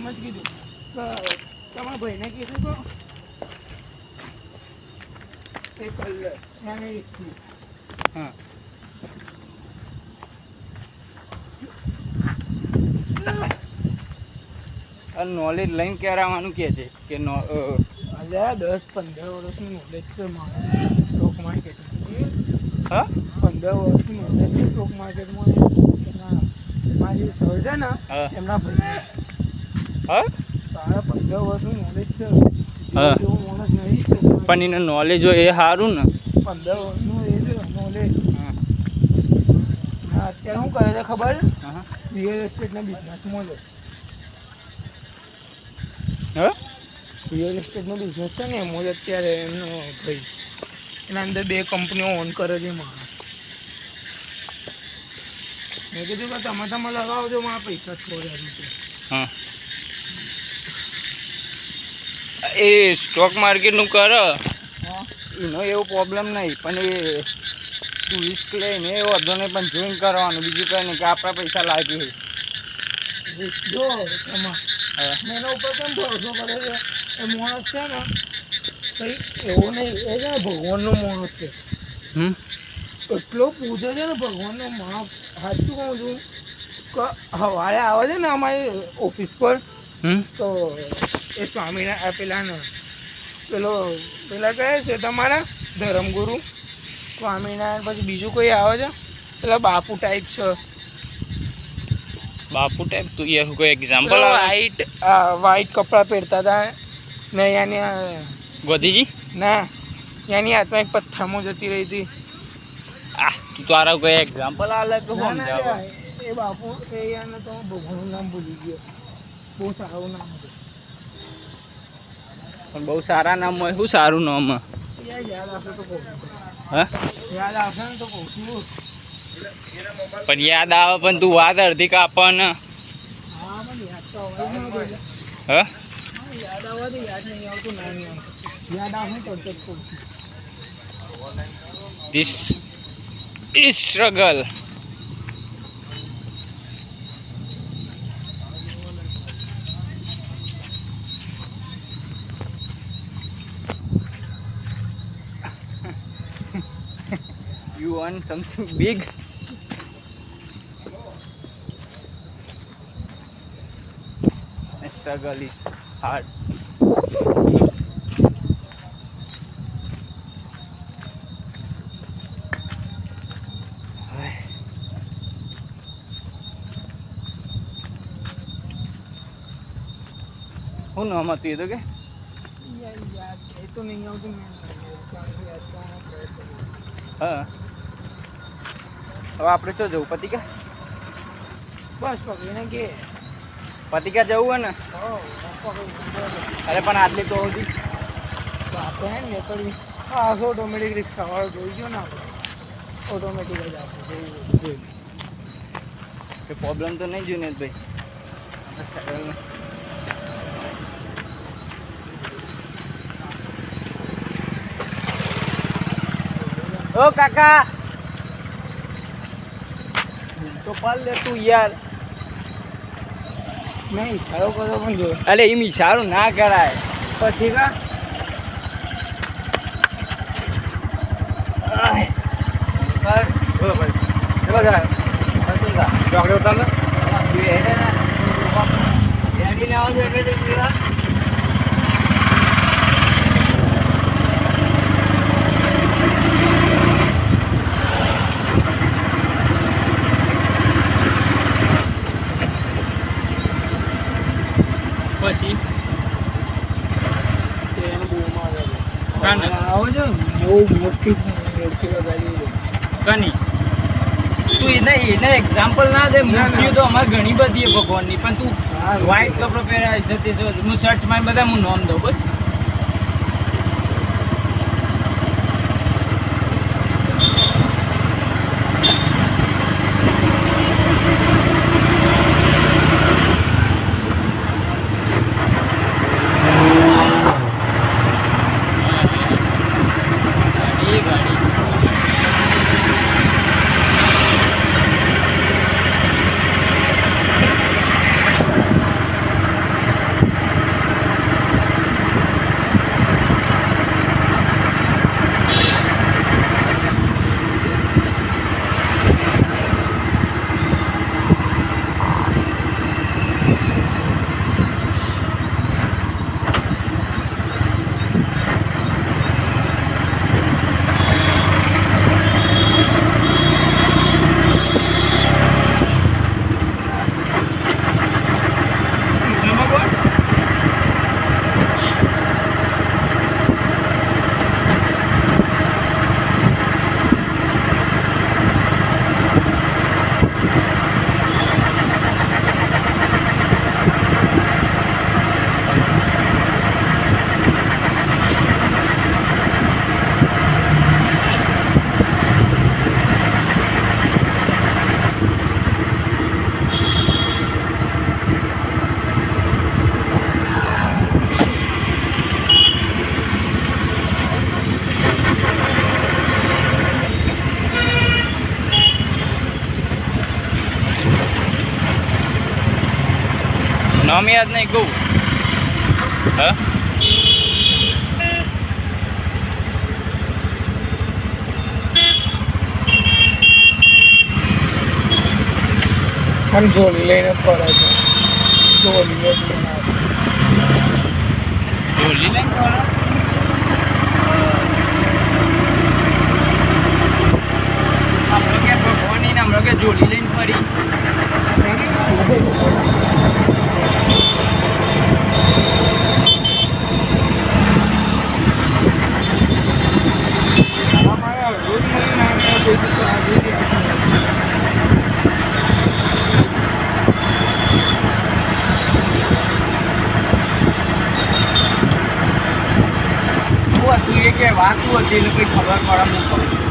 એમ જ કીધું તમારા ભાઈને કીધું તો એ કલર એને 21. હા નોલેજ લઈને કરાવવાનું કે છે કે અલ્યા 10-15 વર્ષનું નોલેજ છે મારું સ્ટોક માર્કેટમાં. હા 15 વર્ષનું નોલેજ છે સ્ટોક માર્કેટમાં. મારી સર છે ને એમના ભાઈ હા તારા 15 વર્ષનું નોલેજ છે. હા એવું માણસ નહીં પણ એને નોલેજ હોય એ સારું ને. 15 વર્ષનું એ છે નોલેજ. હા અત્યારે શું કરે છે ખબર છે? હા રિયલ એસ્ટેટના બિઝનેસમાં છે. હા રિયલ એસ્ટેટનો બિઝનેસ છે ને એમાં જ અત્યારે એમનો ભાઈ એના અંદર 2 કંપનીઓ ઓન કરે છે માણસ. મેં કીધું કે તમે લગાવજો મારા પૈસા 6000 રૂપિયા. હા એ સ્ટોક માર્કેટનું કર હા એનો એવો પ્રોબ્લેમ નહીં પણ એ તું રિસ્ક લઈને એ વાંધો નહીં પણ જોઈન કરવાનું બીજું કંઈ નહીં કે આપણા પૈસા લાગી જો એમાં હા મેં એના ઉપર કેમ ભરોસો કરે છે એ માણસ છે ને કંઈ એવો નહીં એ છે ને ભગવાનનો માણસ છે. એટલો પૂછે છે ને ભગવાનનો માણસ. સાચું કહું છું કે સવારે આવે છે ને અમારી ઓફિસ પર તો એ સ્વામિનારાયણ પેલા કહે છે તમારા ધર્મગુરુ સ્વામિનારાયણ પછી બીજું કોઈ આવે છે પેલા બાપુ ટાઈપ છે. બાપુ ટાઈપ તું એ કોઈ એક્ઝામ્પલ વાઈટ કપડાં પહેરતા હતા ને યાની ગોધીજી ના યાની આત્મા એક પથ્થરમાં જતી રહી હતી. તું તારા કોઈ એક્ઝામ્પલ આલે તો ના, એ બાપુ એ યાને તો ભગવાનનું નામ ભૂલી ગયો. બહુ સારું નામ હતું પણ બહુ સારા નામ હોય શું સારું નામ યાદ આવશે તો કહું હા યાદ આવશે ને તો કહું છું. પણ યાદ આવે પણ તું વાત અડધી કાપે ને. હા મને યાદ તો આવે ને બોલે. હા યાદ આવવા દે. યાદ નહીં આવતું ના નહીં આવતું. યાદ આવશે તો જ કહું છું. This is struggle. You want something big? The struggle is hard. હું નામ હતું એ તો કે યાદ એ તો નહીં આવતું. મેં યાદ કરવાનો પ્રયત્ન કર્યો. હા હવે આપણે ચો જવું પતિકા બસ પકડીને કે પતિકા જવું હોય ને. અરે પણ આટલી તો હતી આપણે હે ને કરી હા ઓટોમેટિક રિક્ષાવાળો જોઈ ગયો ને આપણે ઓટોમેટિક જ આપણે જોઈ કે પ્રોબ્લેમ તો નહીં જુનેદભાઈ. ઓ કાકા તો પાલ લે તું યાર. મેં ઈશારો કર્યો પણ જો અરે એમ ઈશારો ના કરાય પછી કા પછી એને બહુ મારે કાને આવો છો બહુ મોટી ગાડી કની તું એને એક્ઝામ્પલ ના દે. મૂર્તિઓ તો અમારે ઘણી બધી છે ભગવાનની પણ તું વ્હાઈટ કપડો પહેરાય છે તે હું શર્ટ્સમાં બધા હું નામ દઉં બસ. નામ યાદ નહીં કહું હા અને જોડી લઈને ફરે છે જોડી એટલે ના. જોલી લઈને ફરો? હમણાં કે ભગવાનની ને હમણાં કે જોલી લઈને ફરી અમારા રોજ નહીં નાખતા કોઈ તો આજે શું હતું એ કે વાત શું હતી એટલે કંઈ ખબર પડે નહીં પડે